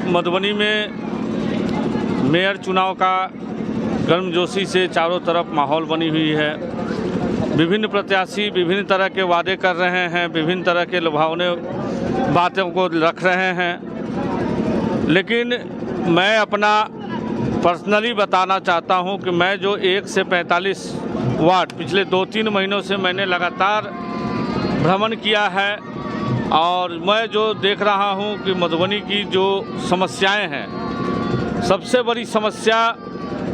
मधुबनी में मेयर चुनाव का गर्मजोशी से चारों तरफ माहौल बनी हुई है। विभिन्न प्रत्याशी विभिन्न तरह के वादे कर रहे हैं, विभिन्न तरह के लुभावने बातों को रख रहे हैं, लेकिन मैं अपना पर्सनली बताना चाहता हूं कि मैं जो 1 से 45 वार्ड पिछले 2-3 महीनों से मैंने लगातार भ्रमण किया है और मैं जो देख रहा हूं कि मधुबनी की जो समस्याएं हैं, सबसे बड़ी समस्या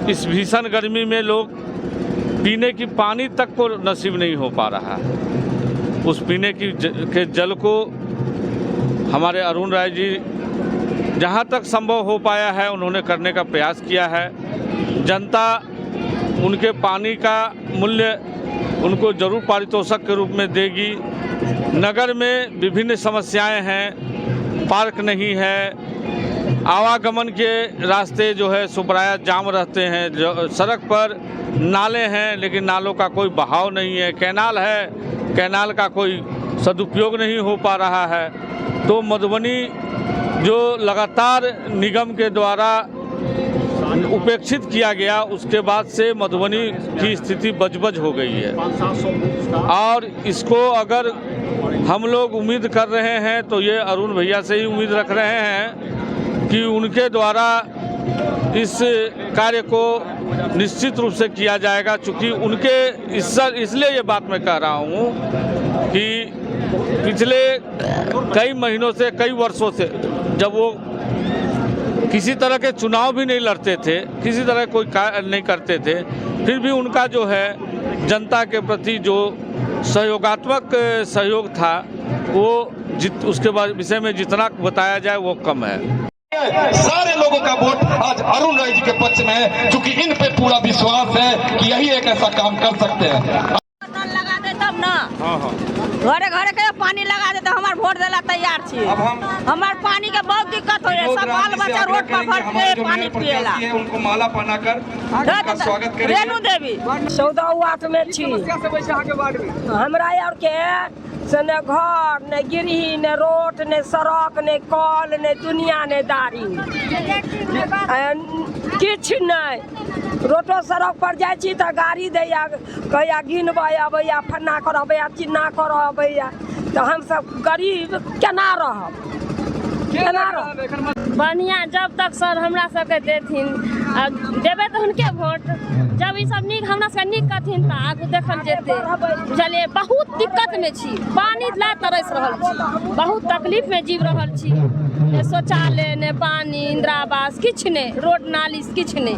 इस भीषण गर्मी में लोग पीने की पानी तक को नसीब नहीं हो पा रहा है। उस पीने के जल को हमारे अरुण राय जी जहां तक संभव हो पाया है उन्होंने करने का प्रयास किया है। जनता उनके पानी का मूल्य उनको जरूर पारितोषिक के रूप में देगी। नगर में विभिन्न समस्याएं हैं, पार्क नहीं है, आवागमन के रास्ते जो है सुबराया जाम रहते हैं, जो सड़क पर नाले हैं लेकिन नालों का कोई बहाव नहीं है, कैनाल है, कैनाल का कोई सदुपयोग नहीं हो पा रहा है। तो मधुबनी जो लगातार निगम के द्वारा उपेक्षित किया गया, उसके बाद से मधुबनी की स्थिति बजबज हो गई है और इसको अगर हम लोग उम्मीद कर रहे हैं तो ये अरुण भैया से ही उम्मीद रख रहे हैं कि उनके द्वारा इस कार्य को निश्चित रूप से किया जाएगा। चूँकि उनके इसलिए ये बात मैं कह रहा हूँ कि पिछले कई महीनों से, कई वर्षों से जब वो किसी तरह के चुनाव भी नहीं लड़ते थे, किसी तरह कोई कार्य नहीं करते थे, फिर भी उनका जो है जनता के प्रति जो सहयोगात्मक सहयोग था वो उसके विषय में जितना बताया जाए वो कम है। सारे लोगों का वोट आज अरुण राय जी के पक्ष में है, क्योंकि इन पे पूरा विश्वास है कि यही एक ऐसा काम कर सकते हैं। लगा दे तब ना, घरे घरे के पानी लगा दे तो हमार वोट देला तैयार छी। हमार पानी के बहुत दिक्कत हो है, सब बाल बच्चा रोड पर भर के पानी पिएला। उनको माला पहनाकर उनका स्वागत करेंगे। रेणु देवी 14 वार्ड में छी। हमरा यार के न घर न गिरही न रोड न सड़क न कल न दुनिया न दारी किछ नहीं। रोडो सड़क पर जाए छी तो गाड़ी दैया कहिया गिनबै अबैया, फन्ना करबै, चिन्ना करबै, तो हम सब गरीब केना रहब, केना रहब। बढ़िया जब तक सर हमरा सबके देथिन देबै तो उनके वोट, जब ई सब नीक हमरा सबके नीक कहथिन तो आगू देखल जेतै। बुझलिए बहुत दिक्कत में छी, पानी ला तरस रहल छी, बहुत तकलीफ में जीव रहल छी। ने शौचालय ने पानी, इंदिरा आवास किछ ने, रोड नाली किछ ने,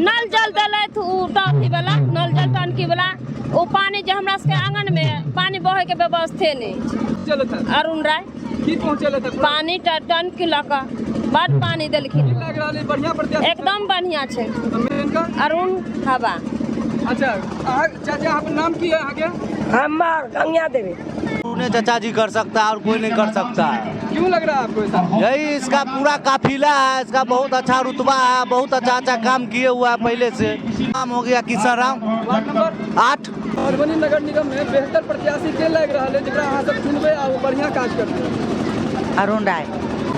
नल जल देलथि उ टांकी वाला, नल जल टांकी वाला, ओ पानी जे हमरा सबके आंगन में पानी बहे के व्यवस्था नहीं। अरुण राय पानी टंकी लगा बड़ पानी देलखिन, एकदम बढ़िया छै अरुण हवा। अच्छा चाचा आपका नाम की है आगे? हमार गंगा देवी। चाचा जी कर सकता है और कोई नहीं कर सकता है। क्यों लग रहा है आपको ऐसा? यही इसका पूरा काफिला है, इसका बहुत अच्छा रुतबा है, बहुत अच्छा काम किए हुआ है पहले से। नाम हो गया किशन राम, वार्ड नंबर 8। मधुबनी नगर निगम में बेहतर प्रत्याशी के लग रहा है जरा अहाँ सब चुनबे आ वो बढ़िया काज करते? अरुण राय,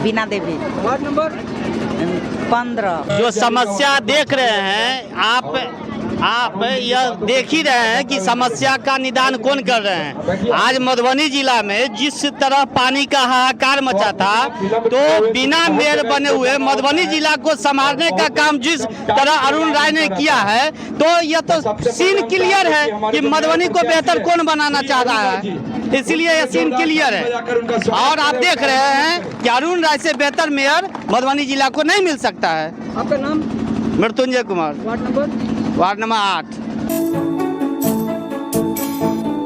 बीना देवी। Ward number 15। जो समस्या देख रहे हैं आप यह देख ही रहे हैं कि समस्या का निदान कौन कर रहे हैं। आज मधुबनी जिला में जिस तरह पानी का हाहाकार मचा था, तो बिना मेयर बने हुए मधुबनी जिला को संभालने का काम जिस तरह अरुण राय ने किया है, तो यह तो सीन क्लियर है कि मधुबनी को बेहतर कौन बनाना चाह रहा है, इसीलिए यह सीन क्लियर है। और आप देख रहे हैं कि अरुण राय से बेहतर मेयर मधुबनी जिला को नहीं मिल सकता है। आपका नाम? मृत्युंजय कुमार। Ward number 8।